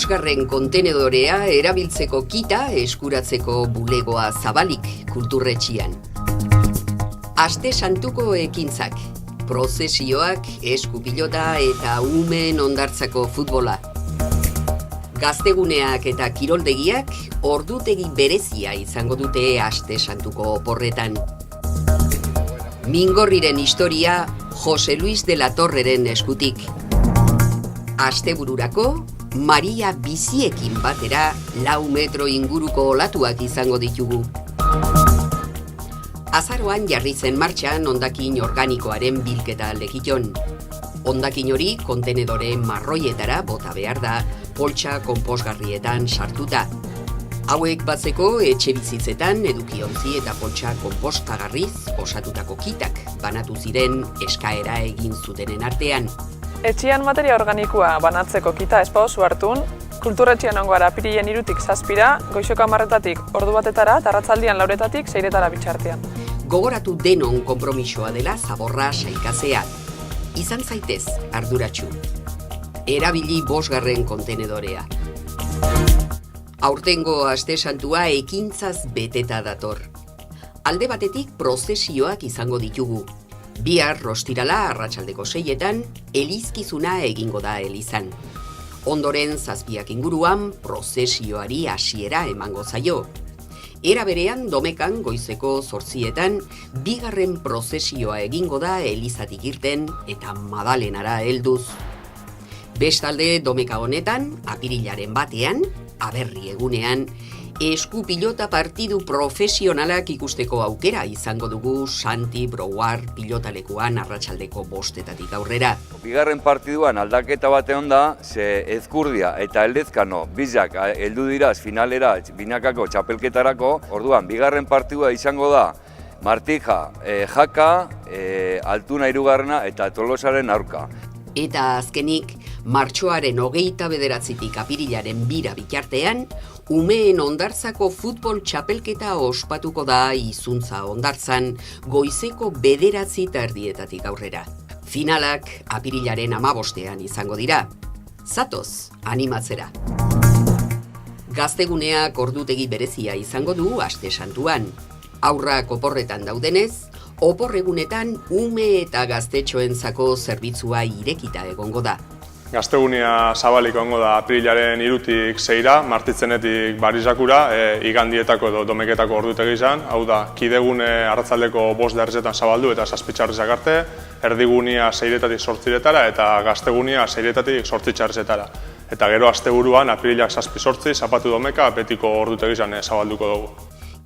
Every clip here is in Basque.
bosgarren kontenedorea erabiltzeko kita eskuratzeko bulegoa zabalik kulturretxian. Aste santuko ekintzak, prozesioak, eskupilota eta umeen ondartzako futbola. Gazteguneak eta kiroldegiak ordutegi berezia izango dute aste santuko oporretan. Mingorriren historia Jose Luis de la Torreren eskutik. Astebururako Maria biziekin batera 4 metro inguruko olatuak izango ditugu. Azaroan jarri zen martxan hondakin organikoaren bilketa lekiton. Hondakin hori kontenedore marroietara bota behar da, poltsa konposgarrietan sartuta. Hauek batzeko etxe bizitzetan edukiontzi eta poltsa konpostagarriz osatutako kitak banatu ziren eskaera egin zutenen artean. Etxean materia organikoa banatzeko kita espauzu hartun, kulturretxean ongoara apirilen 3tik 7ra, goizoko 10:00 ordu batetara, eta arratzaldian 4:00 6:00 bitxartean. Gogoratu denon konpromisoa dela zaborra saikazea. Izan zaitez arduratsu. Erabili bosgarren kontenedorea. Aurtengo aste santua ekintzaz beteta dator. Alde batetik prozesioak izango ditugu. Bihar ostirala arratsaldeko 6etan elizkizuna egingo da elizan. Ondoren 7 inguruan prozesioari hasiera emango zaio. Era berean Domekan goizeko 8etan bigarren prozesioa egingo da elizatik irten eta Madalenara helduz. Bestalde Domeka honetan, apirilaren 1ean, aberri egunean, eskupilota partidu profesionalak ikusteko aukera izango dugu Santi Brouar pilotalekuan arratsaldeko 5:00 aurrera. Bigarren partiduan aldaketa bate onda, ze Ezkurdia eta Eldezkano bizak heldu dira finalera binakako txapelketarako, orduan bigarren partidua izango da Martija, Jaka, Altuna 3. eta Tolosaren aurka. Eta azkenik, martxoaren 29tik apirilaren 2 bitartean, umeen ondartzako futbol txapelketa ospatuko da Izuntza Ondartzan goizeko 9:30 aurrera. Finalak apirilaren 15ean izango dira. Zatoz, animatzera. Gazteguneak ordutegi berezia izango du aste santuan. Aurrak oporretan daudenez, oporregunetan ume eta gaztetxoentzako zerbitzua irekita egongo da. Gaztegunea zabalik egongo da apirilaren 3tik 6ra, Martitzenetik Barizakura, igandietako edo domeketako ordutegi izan. Hau da, kidegune arratzaldeko 5:00 zabaldu eta 7:00 arte, erdigunea 6:00 8:00 eta gaztegunea 6:00 8:00. Eta gero asteburuan apirilak 7-8 zapatu domeka betiko ordutegi izan zabalduko dugu.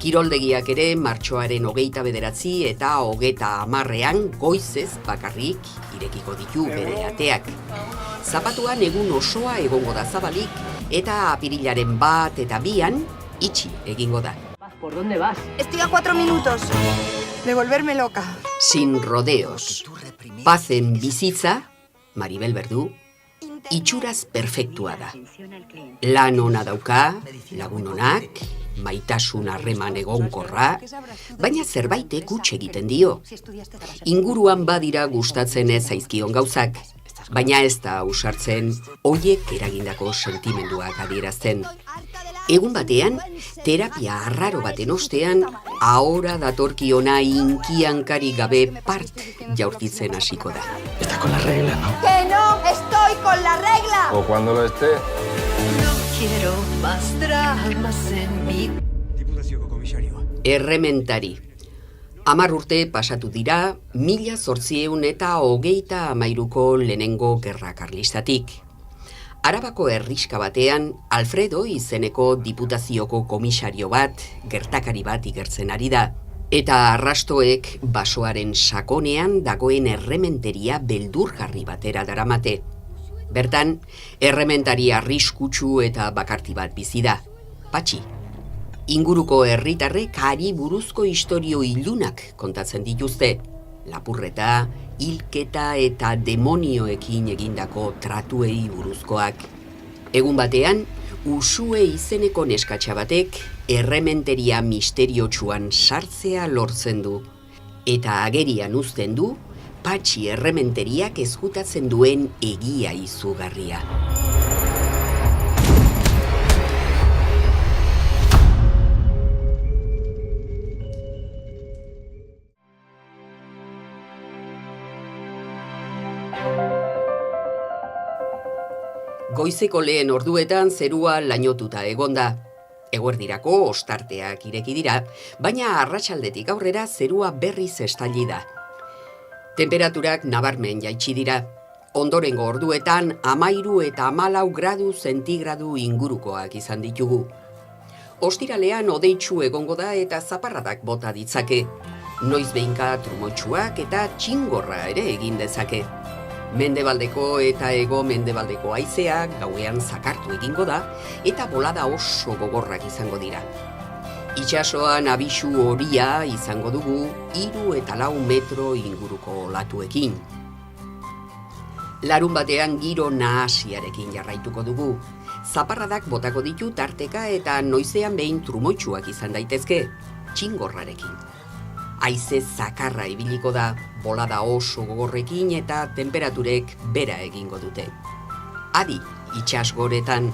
Kiroldegiak ere martxoaren 29 eta 30ean goizez bakarrik irekiko ditu bere ateak. Zapatuan egun osoa egongo da zabalik eta apirilaren 1 eta 2an itxi egingo da. ¿Por dónde vas? Estoy a 4 minutos de volverme loca. Sin rodeos. Pazen bizitza, Maribel Berdu, itxuraz perfektua da. Lan ona dauka, lagun onak, maitasun harreman egonkorra, baina zerbaitek huts egiten dio. Inguruan badira gustatzen ez zaizkion gauzak, baina ez da ausartzen hoiek eragindako sentimenduak adierazten. Egun batean, terapia arraro baten ostean, ahora datorkiona inkiankari gabe part jaurtitzen hasiko da. Está con la regla, ¿no? ¡Que no estoy con la regla! O cuando lo esté. Quiero más dramas en mi... Errementari. 10 urte pasatu dira, 1833ko lehenengo gerra karlistatik. Arabako herriska batean, Alfredo izeneko diputazioko komisario bat, gertakari bat igertzen ari da. Eta arrastoek basoaren sakonean dagoen errementeria beldurgarri batera daramate. Bertan, errementari arriskutsu eta bakarti bat bizi da. Patxi. Inguruko herritarrek hari buruzko istorio ilunak kontatzen dituzte. Lapurreta, hilketa eta demonioekin egindako tratuei buruzkoak. Egun batean, Usue izeneko neskatxa batek errementeria misteriotsuan sartzea lortzen du. Eta agerian uzten du, Patxi errementeriak ezkutatzen duen egia izugarria. Goizeko lehen orduetan zerua lainotuta egonda. Eguerdirako ostarteak ireki dira, baina arratsaldetik aurrera zerua berriz estali da. Temperaturak nabarmen jaitsi dira. Ondorengo orduetan 13 eta 14 gradu zentigradu ingurukoak izan ditugu. Ostiralean hodeitsu egongo da eta zaparradak bota ditzake. Noiz behinka trumoitsuak eta txingorra ere egin dezake. Mendebaldeko eta hego-mendebaldeko haizeak gauean zakartu egingo da eta bolada oso gogorrak izango dira. Itsasoan abisu horia izango dugu 3 eta 4 metro inguruko olatuekin. Larunbatean giro nahasiarekin jarraituko dugu. Zaparradak botako ditu tarteka eta noizean behin trumoitsuak izan daitezke, txingorrarekin. Haize zakarra ibiliko da, bolada oso gogorrekin eta temperaturek bera egingo dute. Adi, itsasgoretan,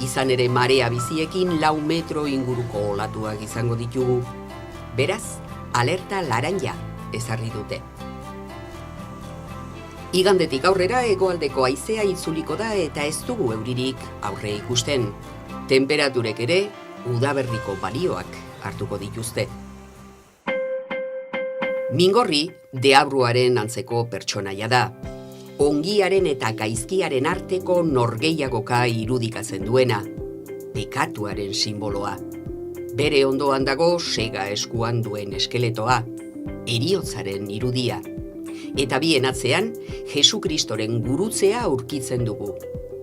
izan ere marea biziekin 4 metro inguruko olatuak izango ditugu. Beraz, alerta laranja ezarri dute. Igandetik aurrera hegoaldeko haizea itzuliko da eta ez dugu euririk aurre ikusten. Temperaturek ere udaberriko balioak hartuko dituzte. Mingorri deabruaren antzeko pertsonaia da. Ongiaren eta gaizkiaren arteko norgehiagoka irudikatzen duena. Pekatuaren simboloa. Bere ondoan dago sega eskuan duen eskeletoa. Heriotzaren irudia. Eta bien atzean, Jesukristoren gurutzea aurkitzen dugu.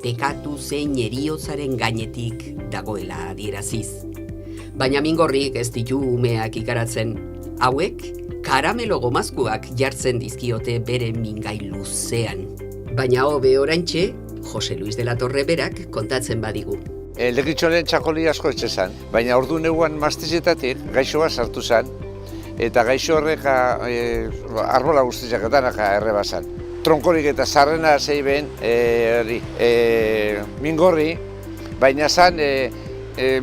Pekatu zein heriotzaren gainetik dagoela adieraziz. Baina Mingorrik ez ditu umeak ikaratzen. Hauek, karamelo gomazkuak jartzen dizkiote bere mingai luzean. Baina hobe oraintxe, Jose Luis de la Torre berak kontatzen badigu. Legitxoren txakoli asko etxezan, baina ordu neuan mastizetatik gaixoa sartu zen, eta gaixo horrek arbola guztiak etanak errebazan. Tronkorik eta zarrena zeiben Mingorri, baina zan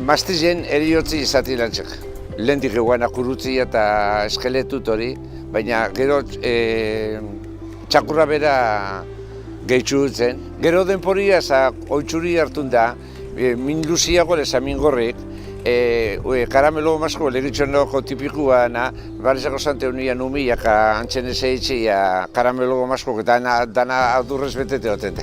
mastizen eriotzi izati lantzek. Lehendik eguan akurutzi eta eskeletut hori, baina gero txakurra bera gehitzu dutzen. Gero denporia oitzuri hartun da, min luziago leza Mingorrik, karamelo masko legitxonoko tipikua na, barizako zante unian umiak antzen ezeitzi karamelo masko eta dana adurrez betete hoteta.